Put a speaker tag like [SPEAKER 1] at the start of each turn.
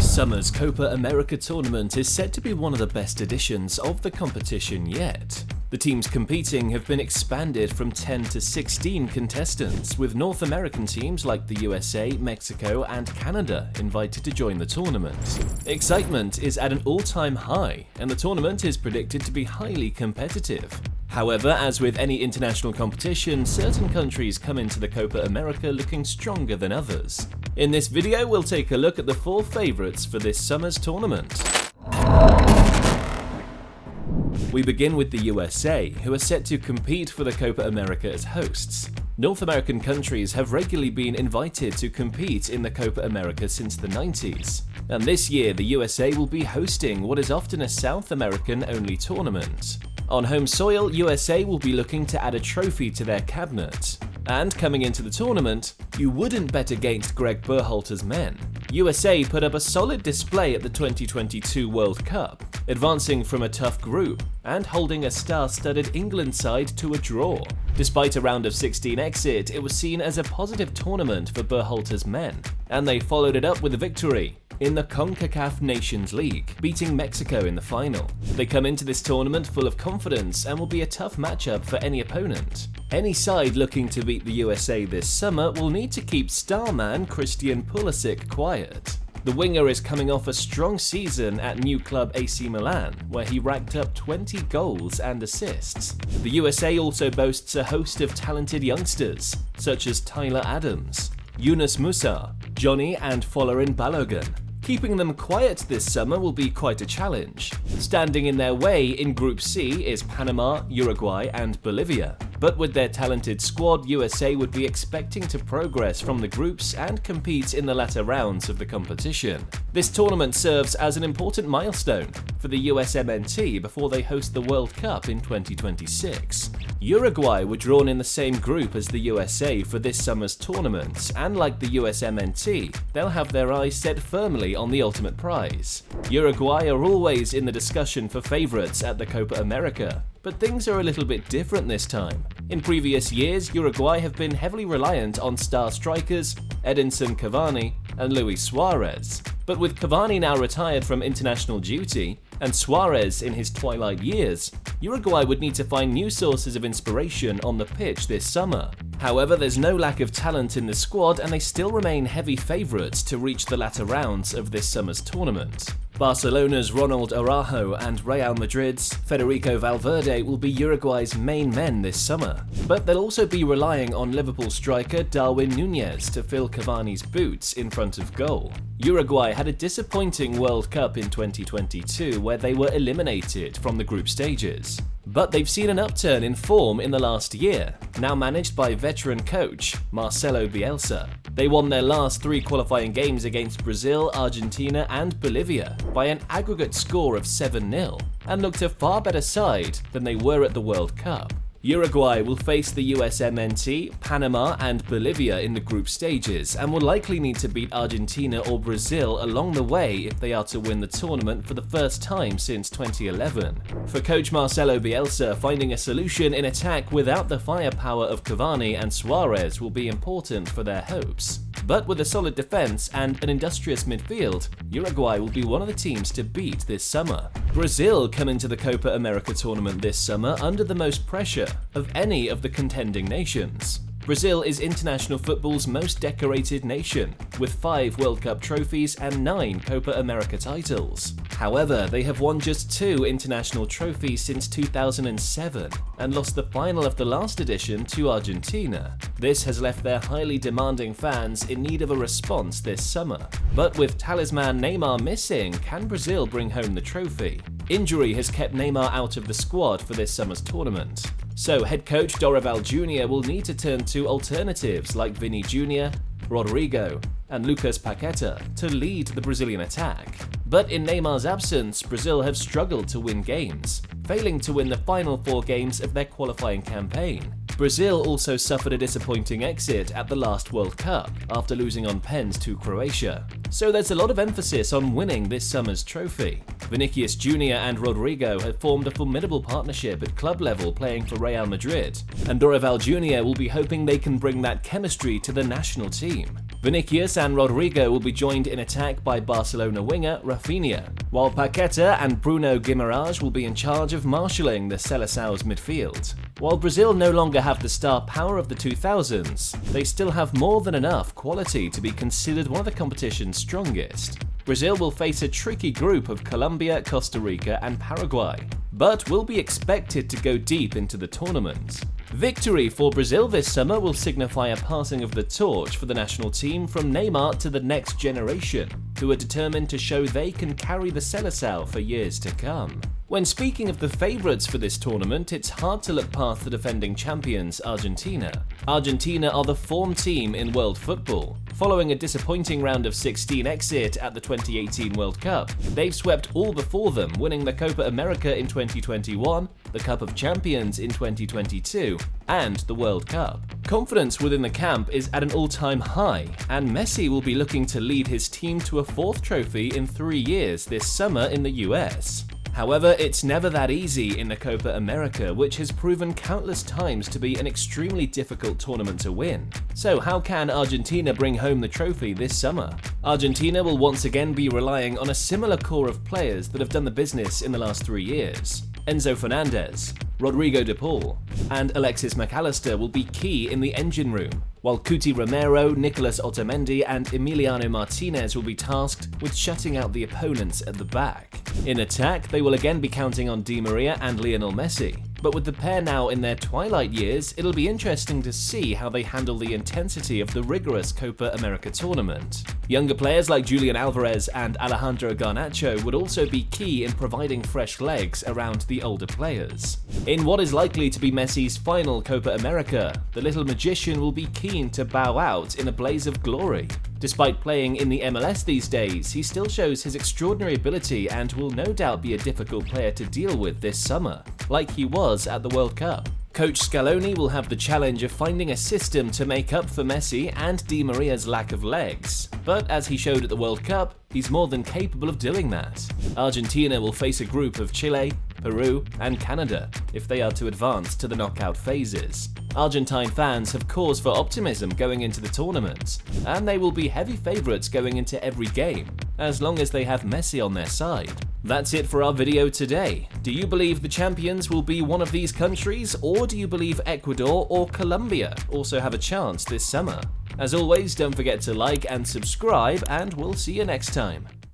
[SPEAKER 1] This summer's Copa America tournament is set to be one of the best editions of the competition yet. The teams competing have been expanded from 10 to 16 contestants, with North American teams like the USA, Mexico and Canada invited to join the tournament. Excitement is at an all-time high, and the tournament is predicted to be highly competitive. However, as with any international competition, certain countries come into the Copa America looking stronger than others. In this video, we'll take a look at the 4 favourites for this summer's tournament. We begin with the USA, who are set to compete for the Copa America as hosts. North American countries have regularly been invited to compete in the Copa America since the 90s. And this year, the USA will be hosting what is often a South American-only tournament. On home soil, USA will be looking to add a trophy to their cabinet. And coming into the tournament, you wouldn't bet against Greg Berhalter's men. USA put up a solid display at the 2022 World Cup, advancing from a tough group and holding a star-studded England side to a draw. Despite a round of 16 exit, it was seen as a positive tournament for Berhalter's men, and they followed it up with a victory in the CONCACAF Nations League, beating Mexico in the final. They come into this tournament full of confidence and will be a tough matchup for any opponent. Any side looking to beat the USA this summer will need to keep star man Christian Pulisic quiet. The winger is coming off a strong season at new club AC Milan, where he racked up 20 goals and assists. The USA also boasts a host of talented youngsters, such as Tyler Adams, Yunus Musa, Johnny and Folarin Balogun. Keeping them quiet this summer will be quite a challenge. Standing in their way in Group C is Panama, Uruguay and Bolivia. But with their talented squad, USA would be expecting to progress from the groups and compete in the latter rounds of the competition. This tournament serves as an important milestone for the USMNT before they host the World Cup in 2026. Uruguay were drawn in the same group as the USA for this summer's tournament, and like the USMNT, they'll have their eyes set firmly on the ultimate prize. Uruguay are always in the discussion for favourites at the Copa America, but things are a little bit different this time. In previous years, Uruguay have been heavily reliant on star strikers Edinson Cavani and Luis Suarez. But with Cavani now retired from international duty, and Suarez in his twilight years, Uruguay would need to find new sources of inspiration on the pitch this summer. However, there's no lack of talent in the squad, and they still remain heavy favourites to reach the latter rounds of this summer's tournament. Barcelona's Ronald Araujo and Real Madrid's Federico Valverde will be Uruguay's main men this summer, but they'll also be relying on Liverpool striker Darwin Núñez to fill Cavani's boots in front of goal. Uruguay had a disappointing World Cup in 2022 where they were eliminated from the group stages. But they've seen an upturn in form in the last year, now managed by veteran coach Marcelo Bielsa. They won their last 3 qualifying games against Brazil, Argentina and Bolivia by an aggregate score of 7-0, and looked a far better side than they were at the World Cup. Uruguay will face the USMNT, Panama and Bolivia in the group stages, and will likely need to beat Argentina or Brazil along the way if they are to win the tournament for the first time since 2011. For coach Marcelo Bielsa, finding a solution in attack without the firepower of Cavani and Suarez will be important for their hopes. But with a solid defense and an industrious midfield, Uruguay will be one of the teams to beat this summer. Brazil come into the Copa America tournament this summer under the most pressure of any of the contending nations. Brazil is international football's most decorated nation, with 5 World Cup trophies and 9 Copa America titles. However, they have won just 2 international trophies since 2007 and lost the final of the last edition to Argentina. This has left their highly demanding fans in need of a response this summer. But with talisman Neymar missing, can Brazil bring home the trophy? Injury has kept Neymar out of the squad for this summer's tournament. So head coach Dorival Jr. will need to turn to alternatives like Vini Jr., Rodrigo and Lucas Paqueta to lead the Brazilian attack. But in Neymar's absence, Brazil have struggled to win games, failing to win the final 4 games of their qualifying campaign. Brazil also suffered a disappointing exit at the last World Cup after losing on pens to Croatia. So there's a lot of emphasis on winning this summer's trophy. Vinicius Jr. and Rodrigo have formed a formidable partnership at club level playing for Real Madrid, and Dorival Jr. will be hoping they can bring that chemistry to the national team. Vinicius and Rodrigo will be joined in attack by Barcelona winger Rafinha, while Paqueta and Bruno Guimaraes will be in charge of marshalling the Seleção's midfield. While Brazil no longer have the star power of the 2000s, they still have more than enough quality to be considered one of the competition's strongest. Brazil will face a tricky group of Colombia, Costa Rica and Paraguay, but will be expected to go deep into the tournament. Victory for Brazil this summer will signify a passing of the torch for the national team from Neymar to the next generation, who are determined to show they can carry the Seleção for years to come. When speaking of the favourites for this tournament, it's hard to look past the defending champions, Argentina. Argentina are the form team in world football. Following a disappointing round of 16 exit at the 2018 World Cup, they've swept all before them, winning the Copa America in 2021, the Cup of Champions in 2022, and the World Cup. Confidence within the camp is at an all-time high, and Messi will be looking to lead his team to a fourth trophy in 3 years this summer in the US. However, it's never that easy in the Copa America, which has proven countless times to be an extremely difficult tournament to win. So how can Argentina bring home the trophy this summer? Argentina will once again be relying on a similar core of players that have done the business in the last 3 years. Enzo Fernandez, Rodrigo de Paul, and Alexis Mac Allister will be key in the engine room, while Cuti Romero, Nicolas Otamendi and Emiliano Martinez will be tasked with shutting out the opponents at the back. In attack, they will again be counting on Di Maria and Lionel Messi, but with the pair now in their twilight years, it'll be interesting to see how they handle the intensity of the rigorous Copa America tournament. Younger players like Julian Alvarez and Alejandro Garnacho would also be key in providing fresh legs around the older players. In what is likely to be Messi's final Copa America, the little magician will be keen to bow out in a blaze of glory. Despite playing in the MLS these days, he still shows his extraordinary ability and will no doubt be a difficult player to deal with this summer, like he was at the World Cup. Coach Scaloni will have the challenge of finding a system to make up for Messi and Di Maria's lack of legs, but as he showed at the World Cup, he's more than capable of doing that. Argentina will face a group of Chile, Peru and Canada if they are to advance to the knockout phases. Argentine fans have cause for optimism going into the tournament, and they will be heavy favourites going into every game, as long as they have Messi on their side. That's it for our video today. Do you believe the champions will be one of these countries, or do you believe Ecuador or Colombia also have a chance this summer? As always, don't forget to like and subscribe, and we'll see you next time.